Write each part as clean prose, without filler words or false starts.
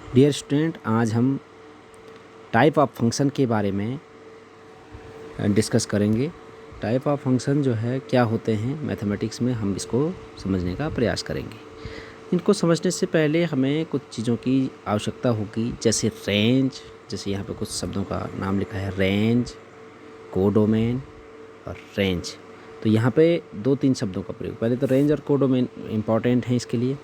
Dear student, आज हम type of function के बारे में डिस्कस करेंगे। टाइप ऑफ फंक्शन जो है क्या होते हैं मैथमेटिक्स में, हम इसको समझने का प्रयास करेंगे। इनको समझने से पहले हमें कुछ चीज़ों की आवश्यकता होगी, जैसे रेंज। जैसे यहाँ पे कुछ शब्दों का नाम लिखा है, रेंज, कोडोमेन और रेंज। तो यहाँ पे 2-3 शब्दों का प्रयोग। पहले तो रेंज और कोडोमेन इम्पॉर्टेंट हैं इसके लिए,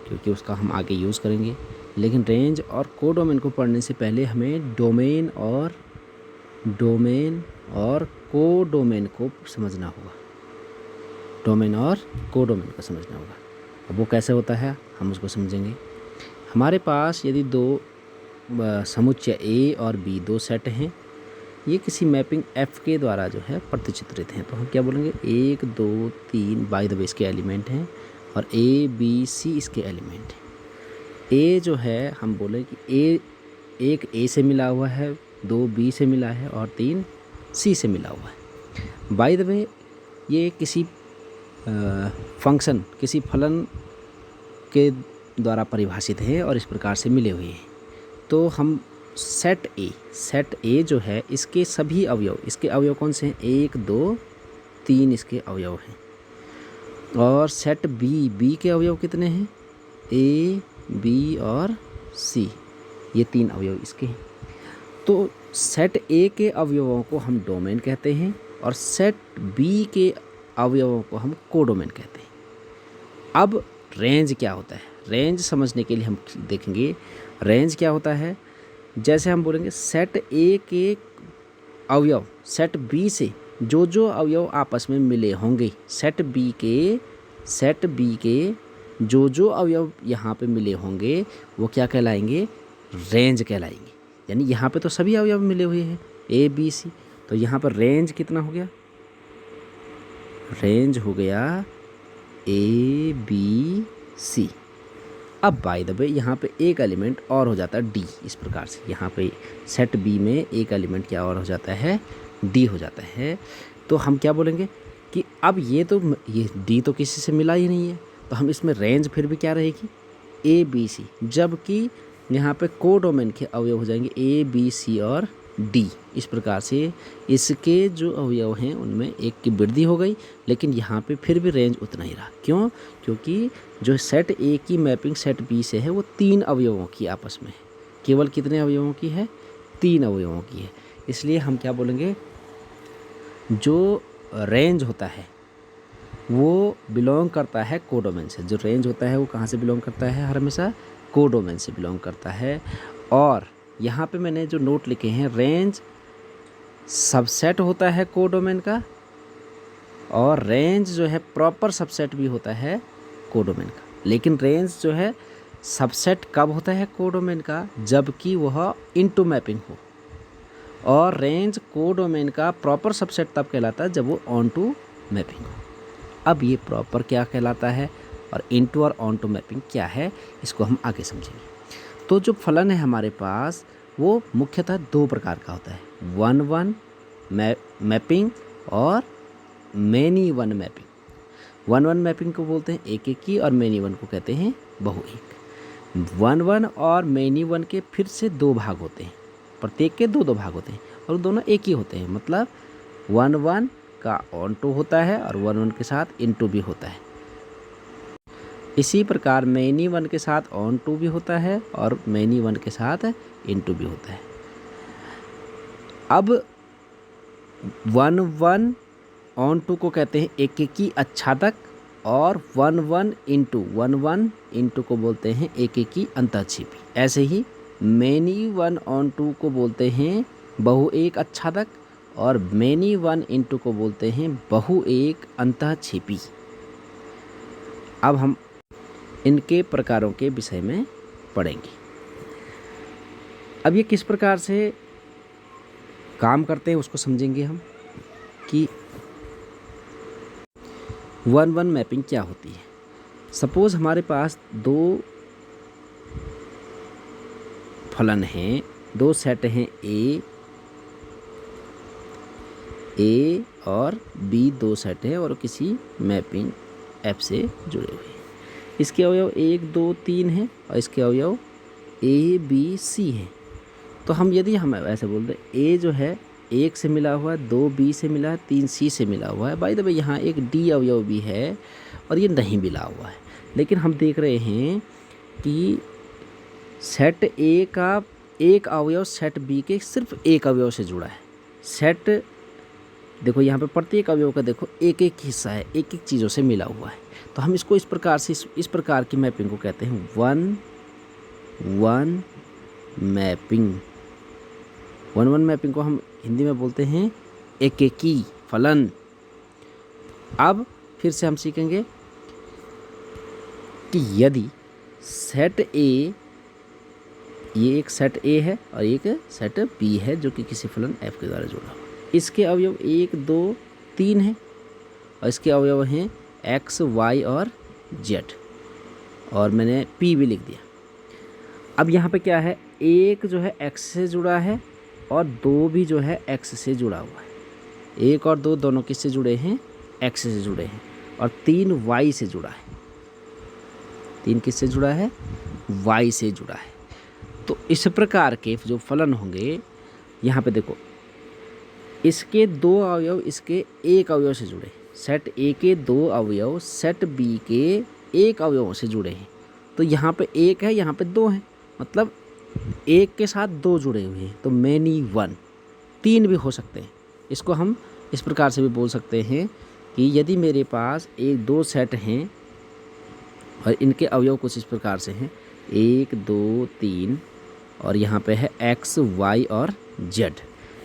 क्योंकि उसका हम आगे यूज़ करेंगे। लेकिन रेंज और कोडोमेन को पढ़ने से पहले हमें डोमेन और कोडोमेन को समझना होगा। डोमेन और कोडोमेन को समझना होगा। अब वो कैसे होता है हम उसको समझेंगे। हमारे पास यदि दो समुच्चय ए और बी, दो सेट हैं, ये किसी मैपिंग एफ के द्वारा जो है प्रतिचित्रित हैं, तो हम क्या बोलेंगे, 1 2 3 बाय द वे इसके एलिमेंट हैं और ए बी सी इसके एलिमेंट हैं। ए जो है हम बोले कि एक ए से मिला हुआ है, 2 बी से मिला है और 3 सी से मिला हुआ है। बाय द वे ये किसी फंक्शन, किसी फलन के द्वारा परिभाषित है और इस प्रकार से मिले हुए हैं। तो हम सेट ए जो है, इसके सभी अवयव, इसके अवयव कौन से हैं, 1 2 3 इसके अवयव हैं। और सेट बी के अवयव कितने हैं, ए बी और सी, ये 3 अवयव इसके हैं। तो सेट ए के अवयवों को हम डोमेन कहते हैं और सेट बी के अवयवों को हम कोडोमेन कहते हैं। अब रेंज क्या होता है, रेंज समझने के लिए हम देखेंगे रेंज क्या होता है। जैसे हम बोलेंगे सेट ए के अवयव सेट बी से जो अवयव आपस में मिले होंगे, सेट बी के जो अवयव यहाँ पे मिले होंगे वो क्या कहलाएंगे, रेंज कहलाएंगे। यानी यहाँ पे तो सभी अवयव मिले हुए हैं, ए बी सी, तो यहाँ पर रेंज कितना हो गया, रेंज हो गया ए बी सी। अब बाय द वे यहाँ पे एक एलिमेंट और हो जाता है डी। इस प्रकार से यहाँ पे सेट बी में एक एलिमेंट क्या और हो जाता है, डी हो जाता है। तो हम क्या बोलेंगे कि अब ये डी तो किसी से मिला ही नहीं है, तो हम इसमें रेंज फिर भी क्या रहेगी, ए बी सी। जबकि यहाँ पे कोडोमेन के अवयव हो जाएंगे ए बी सी और डी। इस प्रकार से इसके जो अवयव हैं उनमें एक की वृद्धि हो गई, लेकिन यहाँ पे फिर भी रेंज उतना ही रहा। क्यों? क्योंकि जो सेट ए की मैपिंग सेट बी से है वो 3 अवयवों की आपस में है। केवल कितने अवयवों की है, 3 अवयवों की है। इसलिए हम क्या बोलेंगे, जो रेंज होता है वो बिलोंग करता है कोडोमेन से। जो रेंज होता है वो कहाँ से बिलोंग करता है, हर हमेशा कोडोमेन से बिलोंग करता है। और यहाँ पे मैंने जो नोट लिखे हैं, रेंज सबसेट होता है कोडोमेन का और रेंज जो है प्रॉपर सबसेट भी होता है कोडोमेन का। लेकिन रेंज जो है सबसेट कब होता है कोडोमेन का, जबकि वह इनटू मैपिंग हो, और रेंज कोडोमेन का प्रॉपर सबसेट तब कहलाता है जब वो ऑन टू मैपिंग हो। अब ये प्रॉपर क्या कहलाता है और इनटू और ऑन टू मैपिंग क्या है, इसको हम आगे समझेंगे। तो जो फलन है हमारे पास वो मुख्यतः 2 प्रकार का होता है, 1-1 मैपिंग और मैनी वन मैपिंग। 1-1 मैपिंग को बोलते हैं एक एक की, और मैनी वन को कहते हैं बहु एक। 1-1 और मैनी वन के फिर से 2 भाग होते हैं, प्रत्येक के 2-2 भाग होते हैं और दोनों एक ही होते हैं। मतलब 1-1 का ऑन टू होता है और 1-1 के साथ इनटू भी होता है। इसी प्रकार मैनी वन के साथ ऑन टू भी होता है और मैनी वन के साथ इनटू भी होता है। अब 1-1 ऑन टू को कहते हैं एक एक की अच्छादक, और 1-1 इंटू को बोलते हैं एक एक की अंतःक्षेपी। ऐसे ही मैनी वन ऑन टू को बोलते हैं बहु एक अच्छादक, और मैनी वन इंटू को बोलते हैं बहु एक अंतःक्षेपी। अब हम इनके प्रकारों के विषय में पढ़ेंगे। अब ये किस प्रकार से काम करते हैं उसको समझेंगे हम, कि 1-1 मैपिंग क्या होती है। सपोज़ हमारे पास 2 फलन हैं, 2 सेट हैं, ए और बी 2 सेट हैं और किसी मैपिंग एफ से जुड़े हुए हैं। इसके अवयव 1 2 3 हैं और इसके अवयव ए बी सी हैं। तो हम यदि हम ऐसे बोल दें ए जो है 1 से मिला हुआ है, 2 बी से मिला है, 3 सी से मिला हुआ है। बाय द वे यहाँ एक डी अवयव भी है और ये नहीं मिला हुआ है। लेकिन हम देख रहे हैं कि सेट ए का एक अवयव सेट बी के सिर्फ एक अवयव से जुड़ा है। सेट देखो यहाँ पे प्रत्येक अवयव का देखो एक एक हिस्सा है, एक एक चीज़ों से मिला हुआ है। तो हम इसको इस प्रकार से इस प्रकार की मैपिंग को कहते हैं 1-1 मैपिंग। 1-1 मैपिंग को हम हिंदी में बोलते हैं एकेकी फलन। अब फिर से हम सीखेंगे कि यदि सेट ए, ये एक सेट ए है और एक सेट बी है जो कि किसी फलन f के द्वारा जुड़ा हुआ, इसके अवयव 1 2 3 हैं और इसके अवयव हैं x y और z, और मैंने p भी लिख दिया। अब यहाँ पे क्या है, एक जो है x से जुड़ा है और 2 भी जो है x से जुड़ा हुआ है। 1 और 2 दोनों किससे जुड़े हैं, x से जुड़े हैं, और 3 y से जुड़ा है। 3 किससे जुड़ा है, y से जुड़ा है। तो इस प्रकार के जो फलन होंगे, यहाँ पे देखो इसके 2 अवयव इसके एक अवयव से जुड़े, सेट ए के 2 अवयव सेट बी के एक अवयव से जुड़े हैं। तो यहाँ पे 1 है, यहाँ पे 2 है, मतलब 1 के साथ 2 जुड़े हुए हैं। तो मैनी 1, 3 भी हो सकते हैं। इसको हम इस प्रकार से भी बोल सकते हैं कि यदि मेरे पास 1-2 सेट हैं और इनके अवयव कुछ इस प्रकार से हैं 1 2 3, और यहाँ पे है x y और z,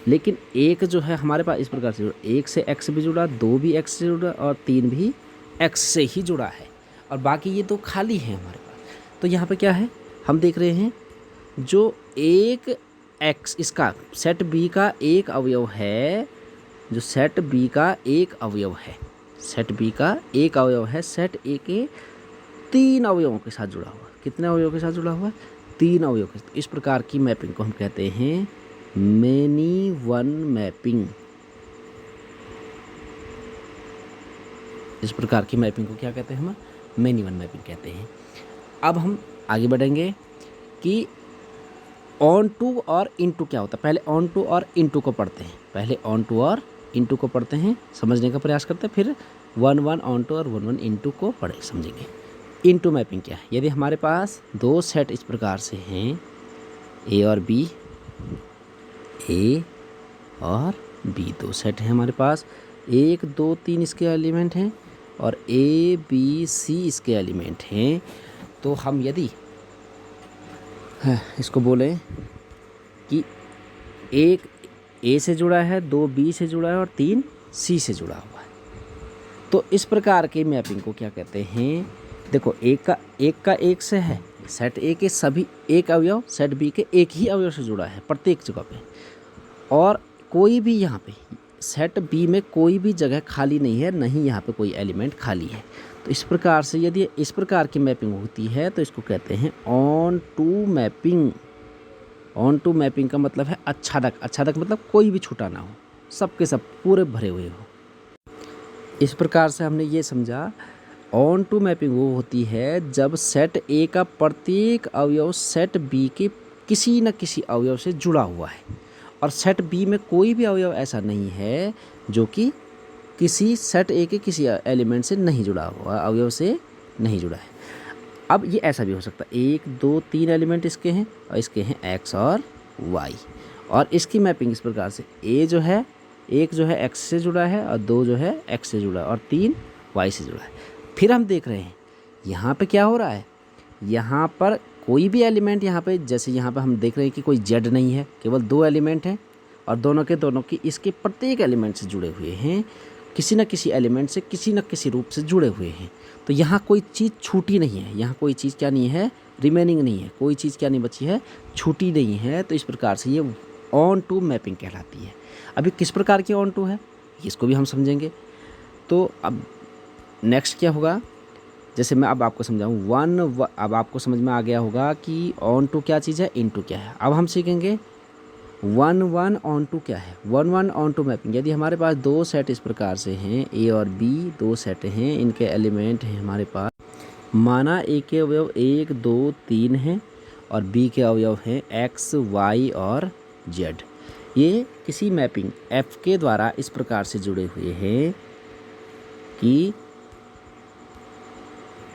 लेकिन एक जो है हमारे पास इस प्रकार से जुड़ा, 1 से x भी जुड़ा, 2 भी x से जुड़ा और 3 भी x से ही जुड़ा है, और बाकी ये 2 खाली है हमारे पास। तो यहाँ पे क्या है, हम देख रहे हैं जो एक x इसका सेट b का एक अवयव है, जो सेट b का एक अवयव है, सेट b का एक अवयव है सेट a के 3 अवयवों के साथ जुड़ा हुआ। कितने अवयवों के साथ जुड़ा हुआ है, 3 अवयव के साथ। इस प्रकार की मैपिंग को हम कहते हैं मैनी 1 मैपिंग। इस प्रकार की मैपिंग को क्या कहते हैं, हम मैनी 1 मैपिंग कहते हैं। अब हम आगे बढ़ेंगे कि ऑन टू और इनटू क्या होता है। पहले ऑन टू और इनटू को पढ़ते हैं, पहले ऑन टू और इनटू को पढ़ते हैं, समझने का प्रयास करते हैं, फिर 1-1 ऑन टू और 1-1 इनटू को पढ़े समझेंगे। इनटू मैपिंग क्या है, यदि हमारे पास 2 सेट इस प्रकार से हैं ए और बी, ए और बी 2 सेट हैं हमारे पास, 1 2 3 इसके एलिमेंट हैं और ए बी सी इसके एलिमेंट हैं। तो हम यदि इसको बोलें कि 1 ए से जुड़ा है, 2 बी से जुड़ा है और 3 सी से जुड़ा हुआ है, तो इस प्रकार के मैपिंग को क्या कहते हैं। देखो एक का एक से है, सेट ए के सभी एक अवयव सेट बी के एक ही अवयव से जुड़ा है प्रत्येक जगह पे, और कोई भी यहाँ पे सेट बी में कोई भी जगह खाली नहीं है, नहीं यहाँ पे कोई एलिमेंट खाली है। तो इस प्रकार से यदि इस प्रकार की मैपिंग होती है तो इसको कहते हैं onto mapping. Onto mapping का मतलब है आच्छादक। आच्छादक मतलब कोई भी छूटा ना हो, सब के सब पूरे भरे हुए हो। इस प्रकार से हमने ये समझा ऑन टू मैपिंग वो होती है जब सेट ए का प्रत्येक अवयव सेट बी के किसी न किसी अवयव से जुड़ा हुआ है, और सेट बी में कोई भी अवयव ऐसा नहीं है जो कि किसी सेट ए के किसी एलिमेंट से नहीं जुड़ा हुआ, अवयव से नहीं जुड़ा है। अब ये ऐसा भी हो सकता है 1 2 3 एलिमेंट इसके हैं और इसके हैं x और y, और इसकी मैपिंग इस प्रकार से a जो है, एक जो है x से जुड़ा है और 2 जो है x से जुड़ा है और 3 y से जुड़ा है। फिर हम देख रहे हैं यहाँ पे क्या हो रहा है, यहाँ पर कोई भी एलिमेंट यहाँ पे, जैसे यहाँ पे हम देख रहे हैं कि कोई z नहीं है, केवल 2 एलिमेंट हैं और दोनों की इसके प्रत्येक एलिमेंट से जुड़े हुए हैं, किसी न किसी एलिमेंट से किसी न किसी रूप से जुड़े हुए हैं। तो यहाँ कोई चीज़ छूटी नहीं है, यहाँ कोई चीज़ क्या नहीं है, रिमेनिंग नहीं है, कोई चीज़ क्या नहीं बची है, छूटी नहीं है। तो इस प्रकार से ये ऑन टू मैपिंग कहलाती है। अभी किस प्रकार की ऑन टू है इसको भी हम समझेंगे। तो अब नेक्स्ट क्या होगा, जैसे मैं अब आपको समझाऊँ अब आपको समझ में आ गया होगा कि ऑन टू क्या चीज़ है, इन टू क्या है। अब हम सीखेंगे 1-1 ऑन टू क्या है। 1-1 ऑन टू मैपिंग, यदि हमारे पास 2 सेट इस प्रकार से हैं ए और बी, 2 सेट हैं, इनके एलिमेंट हैं हमारे पास, माना ए के अवयव 1 2 3 हैं और बी के अवयव हैं एक्स, वाई और जेड। ये किसी मैपिंग एफ के द्वारा इस प्रकार से जुड़े हुए हैं कि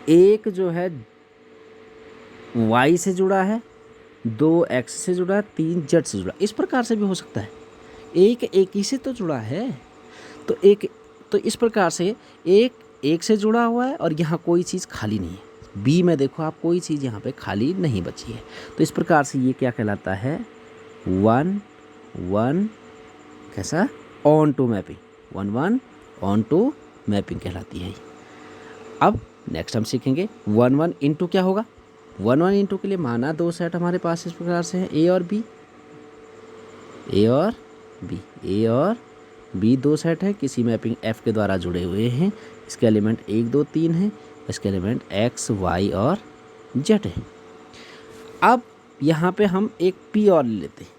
एक जो है वाई से जुड़ा है, 2 एक्स से जुड़ा है, 3 जेड से जुड़ा। इस प्रकार से भी हो सकता है, एक ही से तो जुड़ा है। तो इस प्रकार से एक से जुड़ा हुआ है और यहाँ कोई चीज़ खाली नहीं है। बी में देखो आप, कोई चीज़ यहाँ पे खाली नहीं बची है। तो इस प्रकार से ये क्या कहलाता है, 1-1 कैसा onto mapping, 1-1 onto mapping कहलाती है। अब नेक्स्ट हम सीखेंगे 1-1 इंटू क्या होगा। 1-1 इंटू के लिए माना 2 सेट हमारे पास इस प्रकार से है, ए और बी, ए और बी 2 सेट है, किसी मैपिंग एफ के द्वारा जुड़े हुए हैं। इसके एलिमेंट 1, 2, 3 हैं, इसके एलिमेंट एक्स, वाई और जेड है। अब यहाँ पे हम एक पी और ले लेते हैं,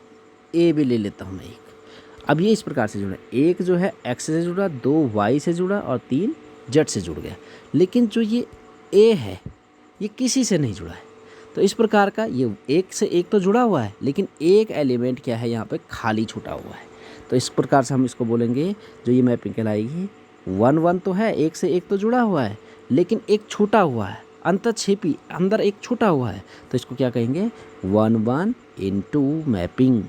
ए भी ले लेता हूँ मैं एक। अब ये इस प्रकार से जुड़ा, एक जो है एक्स से जुड़ा, 2 वाई से जुड़ा और 3 जेड से जुड़ गया। लेकिन जो ये ए है ये किसी से नहीं जुड़ा है। तो इस प्रकार का ये एक से एक तो जुड़ा हुआ है, लेकिन एक एलिमेंट क्या है यहाँ पे खाली छूटा हुआ है। तो इस प्रकार से हम इसको बोलेंगे, जो ये मैपिंग कहलाएगी 1-1 तो है, एक से एक तो जुड़ा हुआ है, लेकिन एक छूटा हुआ है, अंतःक्षेपी अंदर एक छूटा हुआ है। तो इसको क्या कहेंगे, 1-1 इंटू मैपिंग,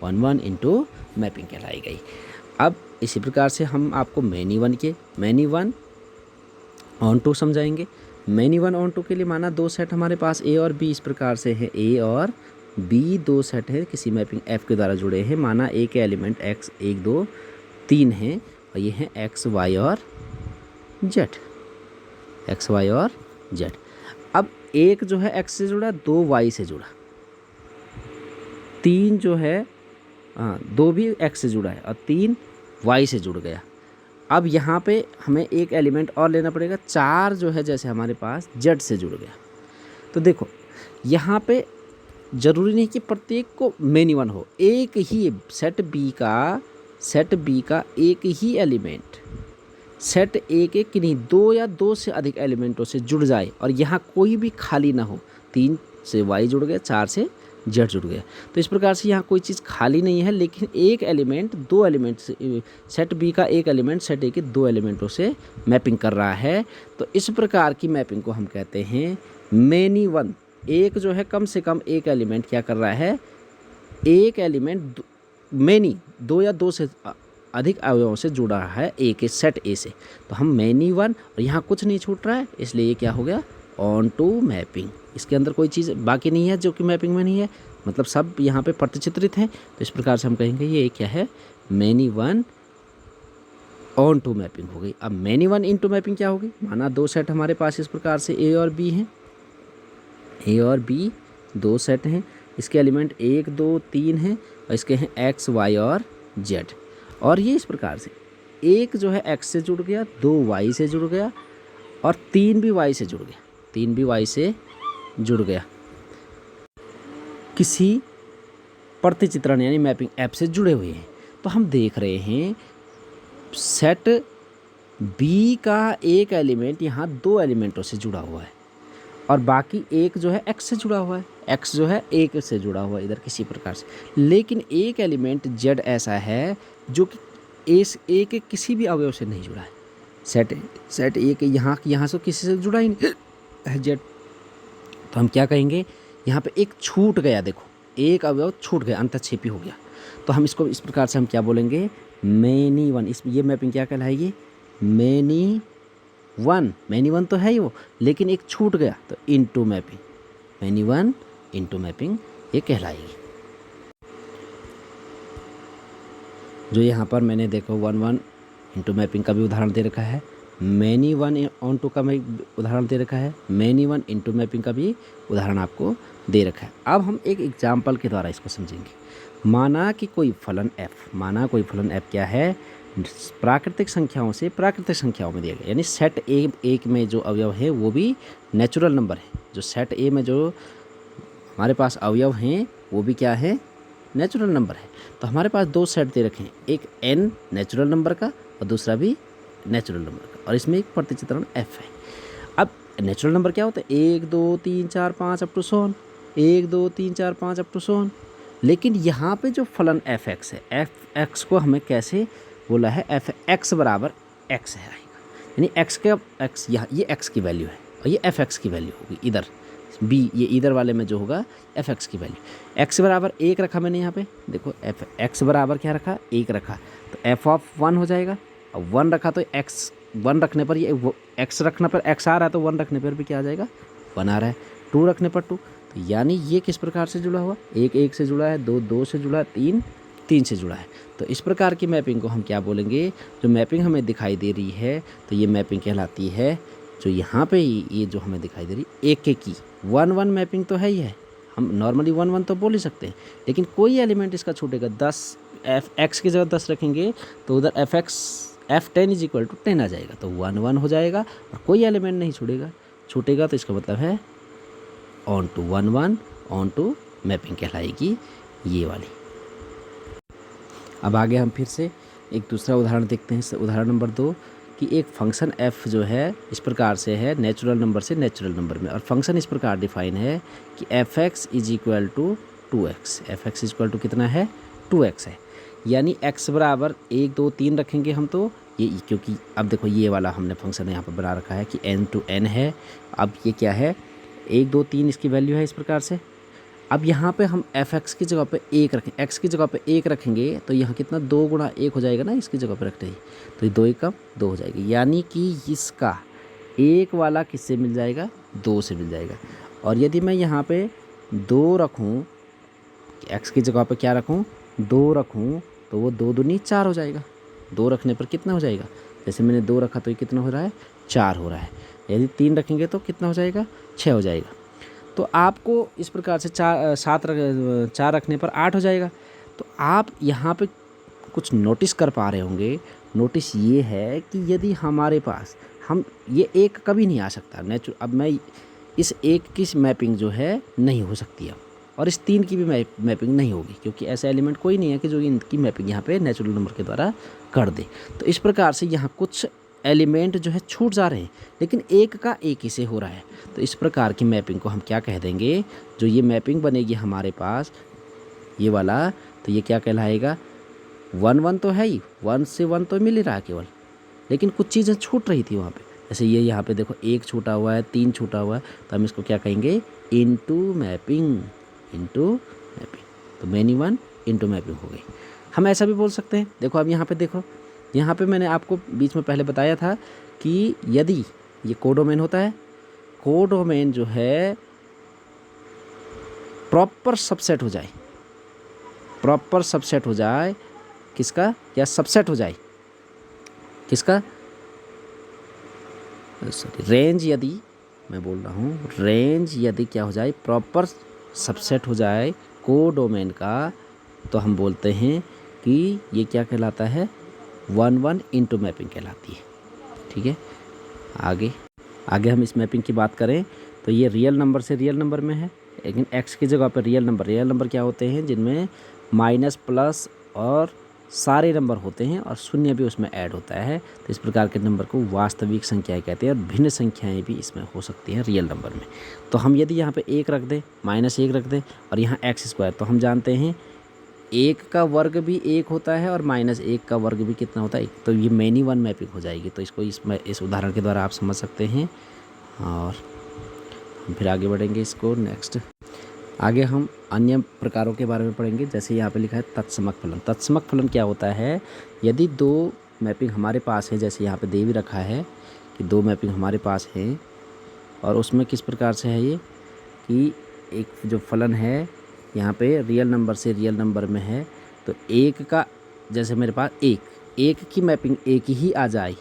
1-1 इंटू मैपिंग कहलाई गई। अब इसी प्रकार से हम आपको मैनी वन ऑन टू समझाएंगे। मैनी वन ऑन टू के लिए माना 2 सेट हमारे पास ए और बी इस प्रकार से है, ए और बी 2 सेट है, किसी मैपिंग एफ के द्वारा जुड़े हैं। माना ए के एलिमेंट एक्स 1, 2, 3 हैं और ये हैं एक्स, वाई और जेड, एक्स, वाई और जेड। अब एक जो है एक्स से जुड़ा, 2 वाई से जुड़ा, 3 जो है 2 भी एक्स से जुड़ा है और 3 वाई से जुड़ गया। अब यहाँ पे हमें एक एलिमेंट और लेना पड़ेगा, 4 जो है जैसे हमारे पास जेड से जुड़ गया। तो देखो यहाँ पे ज़रूरी नहीं कि प्रत्येक को मैनी वन हो, एक ही सेट बी का एक ही एलिमेंट सेट ए के किन्हीं 2 या 2 से अधिक एलिमेंटों से जुड़ जाए और यहाँ कोई भी खाली ना हो। 3 से वाई जुड़ गया, 4 से जेड जुड़ गया। तो इस प्रकार से यहाँ कोई चीज़ खाली नहीं है, लेकिन एक एलिमेंट 2 एलिमेंट से, सेट बी का एक एलिमेंट सेट ए के 2 एलिमेंटों से मैपिंग कर रहा है। तो इस प्रकार की मैपिंग को हम कहते हैं मैनी वन। एक जो है कम से कम एक एलिमेंट क्या कर रहा है, एक एलिमेंट मैनी 2 या 2 से अधिक अवयवों से जुड़ा है ए के सेट ए से। तो हम मैनी वन, और यहाँ कुछ नहीं छूट रहा है, इसलिए ये क्या हो गया, ऑन टू मैपिंग। इसके अंदर कोई चीज़ बाकी नहीं है जो कि मैपिंग में नहीं है, मतलब सब यहाँ पे प्रतिचित्रित हैं। तो इस प्रकार से हम कहेंगे ये क्या है, many one onto mapping हो गई। अब मैनी वन इनटू मैपिंग क्या होगी, माना 2 सेट हमारे पास इस प्रकार से ए और बी हैं, ए और बी 2 सेट हैं, इसके एलिमेंट 1, 2, 3 हैं और इसके हैं एक्स, वाई और जेड। और ये इस प्रकार से एक जो है एक्स से जुड़ गया, 2 वाई से जुड़ गया और 3 भी वाई से जुड़ गया, 3 भी वाई से जुड़ गया, किसी प्रतिचित्रण यानी मैपिंग ऐप से जुड़े हुए हैं। तो हम देख रहे हैं सेट बी का एक एलिमेंट यहाँ 2 एलिमेंटों से जुड़ा हुआ है और बाकी एक जो है एक्स से जुड़ा हुआ है, एक्स जो है एक से जुड़ा हुआ है इधर किसी प्रकार से। लेकिन एक एलिमेंट जेड ऐसा है जो कि इस ए के किसी भी अवयव से नहीं जुड़ा है। सेट ए के यहाँ से किसी से जुड़ा ही नहीं है जेड। तो हम क्या कहेंगे, यहाँ पे एक छूट गया, देखो एक अवयव छूट गया, अंतःक्षेपी हो गया। तो हम इसको इस प्रकार से हम क्या बोलेंगे, मैनी वन। इस ये मैपिंग क्या कहलाएगी, मैनी वन तो है ही वो, लेकिन एक छूट गया तो into mapping, many one into mapping ये कहलाएगी। जो यहाँ पर मैंने देखो 1-1 इनटू मैपिंग का भी उदाहरण दे रखा है, मैनी वन ऑन टू का भी उदाहरण दे रखा है, मैनी वन इनटू मैपिंग का भी उदाहरण आपको दे रखा है। अब हम एक एग्जाम्पल के द्वारा इसको समझेंगे। माना कि कोई फलन f क्या है, प्राकृतिक संख्याओं से प्राकृतिक संख्याओं में दिया गया, यानी सेट ए एक में जो अवयव है वो भी नेचुरल नंबर है। जो सेट ए में जो हमारे पास अवयव हैं वो भी क्या है, नेचुरल नंबर है। तो हमारे पास 2 सेट दे रखे हैं, एक n नेचुरल नंबर का और दूसरा भी नेचुरल नंबर का, और इसमें एक प्रतिचित्रण f है। अब नेचुरल नंबर क्या होता है, 1, 2, 3, 4, 5 up to 100। 1 2 3 4 5 up to so on. लेकिन यहाँ पे जो फलन एफ एक्स है, एफ एक्स को हमें कैसे बोला है, एफ एक्स बराबर एक्स है आएगा, यानी एक्स के एक्स, यहाँ ये एक्स की वैल्यू है और ये एफ एक्स की वैल्यू होगी इधर बी, ये इधर वाले में जो होगा एफ एक्स की वैल्यू। एक्स बराबर 1 रखा मैंने यहाँ पे, देखो एफ एक्स बराबर क्या रखा, 1 रखा, तो एफ ऑफ 1 हो जाएगा। अब 1 रखा तो एक्स 1 रखने पर ये एक्स रखने पर एक्स आ रहा है, तो 1 रखने पर भी क्या आ जाएगा, 1 आ रहा है। 2 रखने पर 2, तो यानी ये किस प्रकार से जुड़ा हुआ, 1 1 से जुड़ा है, 2 2 से जुड़ा है, 3 3 से जुड़ा है। तो इस प्रकार की मैपिंग को हम क्या बोलेंगे, जो मैपिंग हमें दिखाई दे रही है तो ये मैपिंग कहलाती है, जो यहाँ पे ये जो हमें दिखाई दे रही है एक की 1 1 मैपिंग तो है ही है, हम नॉर्मली 1 1 तो बोल ही सकते हैं, लेकिन कोई एलिमेंट इसका छूटेगा। 10 एफ एक्स की जगह 10 रखेंगे तो उधर f x F10 is equal to 10 आ जाएगा, तो 1 1 हो जाएगा और कोई एलिमेंट नहीं छूटेगा, तो इसका मतलब है onto 1 1 onto mapping कहलाएगी ये वाली। अब आगे हम फिर से एक दूसरा उदाहरण देखते हैं, उदाहरण नंबर 2, कि एक फंक्शन f जो है इस प्रकार से है नेचुरल नंबर से नेचुरल नंबर में, और फंक्शन इस प्रकार डिफाइन है कि f x is equal to 2x, f x is equal to कितना है, 2x है, यानी x बराबर 1 2 3 रखेंगे हम, तो ये क्योंकि अब देखो ये वाला हमने फंक्शन यहाँ पर बना रखा है कि n to n है, अब ये क्या है 1 2 3 इसकी वैल्यू है इस प्रकार से। अब यहाँ पे हम एफ एक्स की जगह पे 1 रखें, x की जगह पे 1 रखेंगे तो यहाँ कितना 2 गुणा 1 हो जाएगा ना, इसकी जगह पे रखते ही, तो ये 2 1 कम 2 हो जाएगी, यानी कि इसका 1 वाला किससे मिल जाएगा, 2 से मिल जाएगा। और यदि मैं यहाँ पे 2 रखूँ, x की जगह पे क्या रखूँ, 2 रखूँ, तो वो 2 दूनी 4 हो जाएगा। 2 रखने पर कितना हो जाएगा, जैसे मैंने 2 रखा तो ये कितना हो रहा है, 4 हो रहा है। यदि 3 रखेंगे तो कितना हो जाएगा, 6 हो जाएगा। तो आपको इस प्रकार से 4 रखने पर 8 हो जाएगा। तो आप यहाँ पे कुछ नोटिस कर पा रहे होंगे, नोटिस ये है कि यदि हमारे पास हम ये 1 कभी नहीं आ सकता अब मैं इस 1 की मैपिंग जो है नहीं हो सकती अब, और इस 3 की भी मैपिंग नहीं होगी, क्योंकि ऐसा एलिमेंट कोई नहीं है कि जो इनकी मैपिंग यहाँ पे नेचुरल नंबर के द्वारा कर दे। तो इस प्रकार से यहाँ कुछ एलिमेंट जो है छूट जा रहे हैं, लेकिन 1 का 1 ही से हो रहा है। तो इस प्रकार की मैपिंग को हम क्या कह देंगे, जो ये मैपिंग बनेगी हमारे पास ये वाला, तो ये क्या कहलाएगा, 1 1 तो है ही, 1 से 1 तो मिल ही रहा है केवल, लेकिन कुछ चीज़ें छूट रही थी वहाँ पे, जैसे ये यहाँ पे देखो 1 छूटा हुआ है, 3 छूटा हुआ है, तो हम इसको क्या कहेंगे, इनटू मैपिंग, तो मैनी 1 इनटू मैपिंग हो गई। हम ऐसा भी बोल सकते हैं, देखो अब यहाँ पे देखो, यहाँ पे मैंने आपको बीच में पहले बताया था कि यदि ये कोडोमेन होता है, कोडोमेन जो है प्रॉपर सबसेट हो जाए, प्रॉपर सबसेट हो जाए किसका, या सबसेट हो जाए किसका, सॉरी रेंज, यदि मैं बोल रहा हूँ रेंज यदि क्या हो जाए, प्रॉपर सबसेट हो जाए कोडोमेन का, तो हम बोलते हैं कि ये क्या कहलाता है, 1 1 इनटू मैपिंग कहलाती है। ठीक है, आगे हम इस मैपिंग की बात करें तो ये रियल नंबर से रियल नंबर में है, लेकिन x की जगह पर रियल नंबर क्या होते हैं, जिनमें माइनस प्लस और सारे नंबर होते हैं और शून्य भी उसमें ऐड होता है। तो इस प्रकार के नंबर को वास्तविक संख्याएं कहते हैं, और भिन्न संख्याएं भी इसमें हो सकती हैं रियल नंबर में। तो हम यदि यहाँ पे 1 रख दें, -1 रख दें, और यहाँ x², तो हम जानते हैं 1 का वर्ग भी 1 होता है और -1 का वर्ग भी कितना होता है, तो ये मैनी 1 मैपिंग हो जाएगी। तो इसको इस उदाहरण के द्वारा आप समझ सकते हैं, और हम फिर आगे बढ़ेंगे इसको नेक्स्ट। आगे हम अन्य प्रकारों के बारे में पढ़ेंगे, जैसे यहाँ पे लिखा है तत्समक फलन। तत्समक फलन क्या होता है, यदि 2 मैपिंग हमारे पास है, जैसे यहाँ पे दे भी रखा है कि 2 मैपिंग हमारे पास है, और उसमें किस प्रकार से है ये कि एक जो फलन है यहाँ पे रियल नंबर से रियल नंबर में है, तो 1 का, जैसे मेरे पास 1 की मैपिंग 1 ही आ जाए,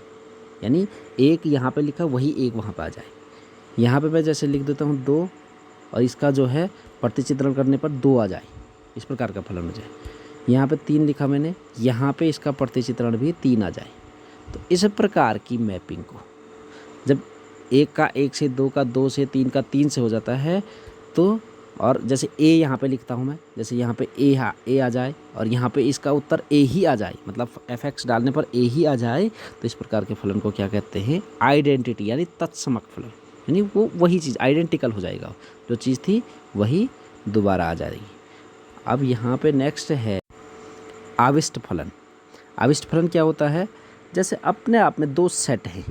यानी 1 यहाँ पे लिखा वही 1 वहाँ पे आ जाए। यहाँ पे मैं जैसे लिख देता हूँ 2, और इसका जो है प्रतिचित्रण करने पर 2 आ जाए, इस प्रकार का फलन हो जाए। यहाँ पे 3 लिखा मैंने, यहाँ पे इसका प्रतिचित्रण भी 3 आ जाए। तो इस प्रकार की मैपिंग को जब 1 का 1 से, 2 का 2 से, 3 का 3 से हो जाता है, तो और जैसे a यहाँ पे लिखता हूँ मैं, जैसे यहाँ पे a आ जाए और यहाँ पे इसका उत्तर a ही आ जाए, मतलब एफ एक्स डालने पर a ही आ जाए, तो इस प्रकार के फलन को क्या कहते हैं, आइडेंटिटी, यानी तत्समक फलन, यानी वो वही चीज़ आइडेंटिकल हो जाएगा, जो चीज़ थी वही दोबारा आ जाएगी। अब यहाँ पे नेक्स्ट है आविष्ट फलन। आविष्ट फलन क्या होता है, जैसे अपने आप में दो सेट हैं,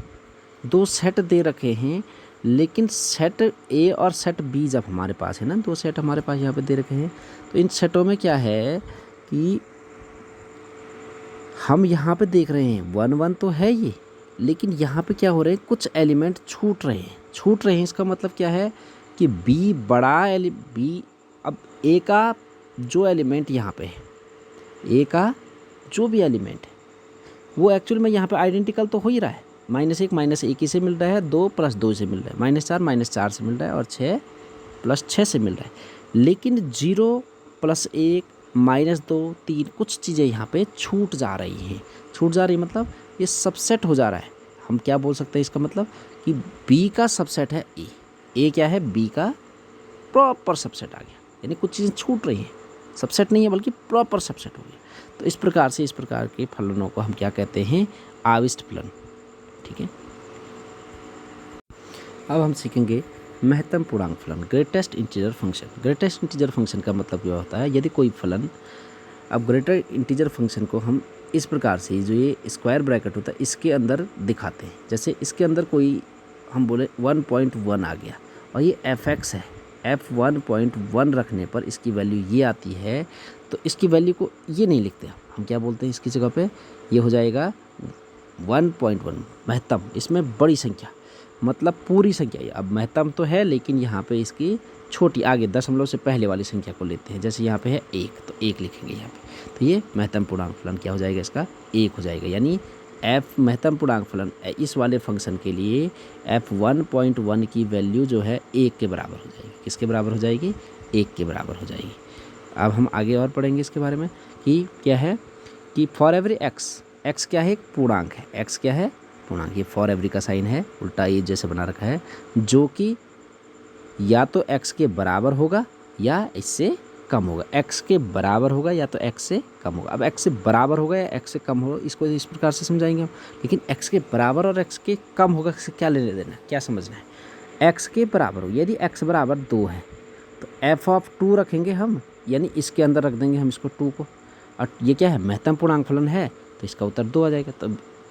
दो सेट दे रखे हैं, लेकिन सेट ए और सेट बी जब हमारे पास है ना, दो सेट हमारे पास यहाँ पे दे रखे हैं, तो इन सेटों में क्या है कि हम यहाँ पे देख रहे हैं 1 1 तो है ये, लेकिन यहाँ पे क्या हो रहे हैं, कुछ एलिमेंट छूट रहे हैं। इसका मतलब क्या है कि बी बड़ा बी, अब ए का जो एलिमेंट यहाँ पे है, ए का जो भी एलिमेंट है वो एक्चुअल में यहाँ पे आइडेंटिकल तो हो ही रहा है। -1 -1 से मिल रहा है, 2 + 2 से मिल रहा है, -4 -4 से मिल रहा है, और 6 + 6 से मिल रहा है। लेकिन 0 + 1 -2 3 कुछ चीज़ें यहाँ पे छूट जा रही हैं। छूट जा रही मतलब ये सबसेट हो जा रहा है। हम क्या बोल सकते हैं इसका मतलब कि बी का सबसेट है ए। ए क्या है, बी का प्रॉपर सबसेट आ गया, यानी कुछ चीज़ें छूट रही हैं, सबसेट नहीं है बल्कि प्रॉपर सबसेट हो गया। तो इस प्रकार से इस प्रकार के फलनों को हम क्या कहते हैं, आविष्ट फलन। ठीक है, अब हम सीखेंगे महत्तम पूर्णांक फलन, greatest integer function. Greatest integer function का मतलब क्या होता है, यदि कोई फलन, अब ग्रेटर इंटीजर फंक्शन को हम इस प्रकार से, जो ये स्क्वायर ब्रैकेट होता है इसके अंदर दिखाते हैं। जैसे इसके अंदर कोई हम बोले 1.1 आ गया और ये fx है, f1.1 रखने पर इसकी वैल्यू ये आती है, तो इसकी वैल्यू को ये नहीं लिखते, हम क्या बोलते हैं इसकी जगह पे, ये हो जाएगा 1.1 महत्तम। इसमें बड़ी संख्या मतलब पूरी संख्या है। अब महत्तम तो है, लेकिन यहाँ पे इसकी छोटी आगे दशमलव से पहले वाली संख्या को लेते हैं। जैसे यहाँ पे है 1, तो 1 लिखेंगे यहाँ पे, तो ये महत्तम पूर्णांक फलन क्या हो जाएगा, इसका 1 हो जाएगा। यानी f महत्तम पूर्णांक फलन इस वाले फंक्शन के लिए f1.1 की वैल्यू जो है 1 के बराबर हो जाएगी। किसके बराबर हो जाएगी, 1 के बराबर हो जाएगी। अब हम आगे और पढ़ेंगे इसके बारे में कि क्या है कि फॉर एवरी x क्या है, एक पूर्णांक है, x क्या है, पूर्णांक। ये फॉर एवरी का साइन है, उल्टा ये जैसे बना रखा है, जो कि या तो x के बराबर होगा या इससे कम होगा। x के बराबर होगा या तो x से कम होगा। अब x से बराबर होगा या x से कम होगा, इसको इस प्रकार से समझाएंगे हम। लेकिन x के बराबर और x के कम होगा से क्या लेने देना, क्या समझना है। x के बराबर हो, यदि x बराबर 2 है तो f(2) रखेंगे हम, यानी इसके अंदर रख देंगे हम इसको 2 को। और ये क्या है, महत्तम पूर्णांक फलन है, तो इसका उत्तर 2 आ जाएगा। तो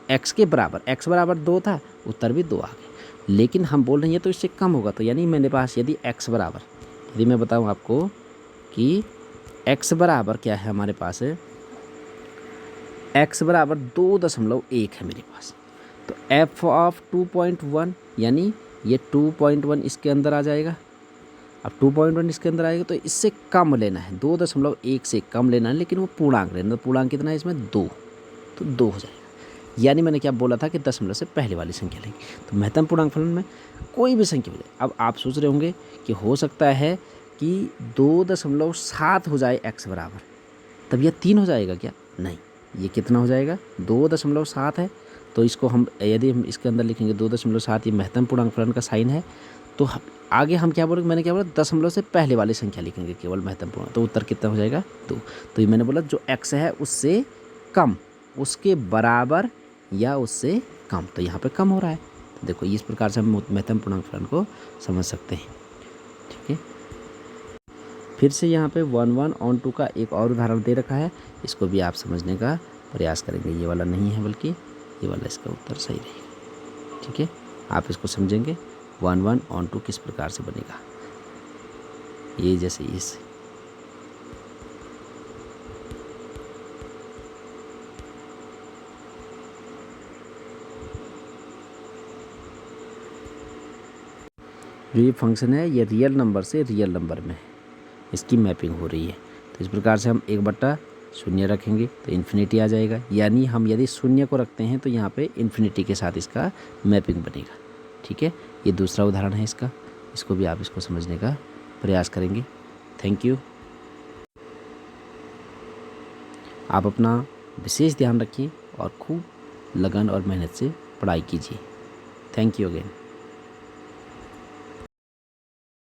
x के बराबर, x बराबर 2 था, उत्तर भी 2 आ गया। लेकिन हम बोल रहे हैं ये तो इससे कम होगा, तो यानी मेरे पास यदि x बराबर, यदि मैं बताऊं आपको कि x बराबर क्या है, हमारे पास है x बराबर 2.1 है मेरे पास, तो f(2.1) यानी ये 2.1 इसके अंदर आ जाएगा। अब 2.1 इसके अंदर आएगा तो इससे कम लेना है, 2.1 से कम लेना है, लेकिन वो पूर्णांक लेना। तो पूर्णांक कितना है इसमें, 2, तो 2 हो जाएगा। यानी मैंने क्या बोला था कि दशमलव से पहले वाली संख्या लेंगे। तो महत्तम पूर्णांक फलन में कोई भी संख्या हो जाए। अब आप सोच रहे होंगे कि हो सकता है कि 2.7 हो जाए x बराबर, तब यह 3 हो जाएगा क्या, नहीं, ये कितना हो जाएगा, 2.7 है। तो इसको हम यदि हम इसके अंदर लिखेंगे 2.7, ये महत्तम पूर्णांक फलन का साइन है। तो आगे हम क्या बोले, मैंने क्या बोला, दशमलव से पहले वाली संख्या लिखेंगे केवल महत्तम पूर्णांक, तो उत्तर कितना हो जाएगा, 2। तो ये मैंने बोला जो x है उससे कम, उसके बराबर या उससे कम, तो यहाँ पे कम हो रहा है। तो देखो इस प्रकार से हम महत्तम पूर्णांक फलन को समझ सकते हैं। ठीक है, फिर से यहाँ पे 1 1 on 2 का एक और उदाहरण दे रखा है, इसको भी आप समझने का प्रयास करेंगे। ये वाला नहीं है बल्कि ये वाला इसका उत्तर सही रहेगा। ठीक है, आप इसको समझेंगे 1 1 on 2 किस प्रकार से बनेगा। ये जैसे इस जो ये फंक्शन है ये रियल नंबर से रियल नंबर में इसकी मैपिंग हो रही है। तो इस प्रकार से हम 1/0 रखेंगे तो इन्फिनिटी आ जाएगा। यानी हम यदि 0 को रखते हैं तो यहाँ पे इन्फिनिटी के साथ इसका मैपिंग बनेगा। ठीक है, ये दूसरा उदाहरण है इसका, इसको भी आप इसको समझने का प्रयास करेंगे। Thank you. आप अपना विशेष ध्यान रखिए और खूब लगन और मेहनत से पढ़ाई कीजिए। Thank you again.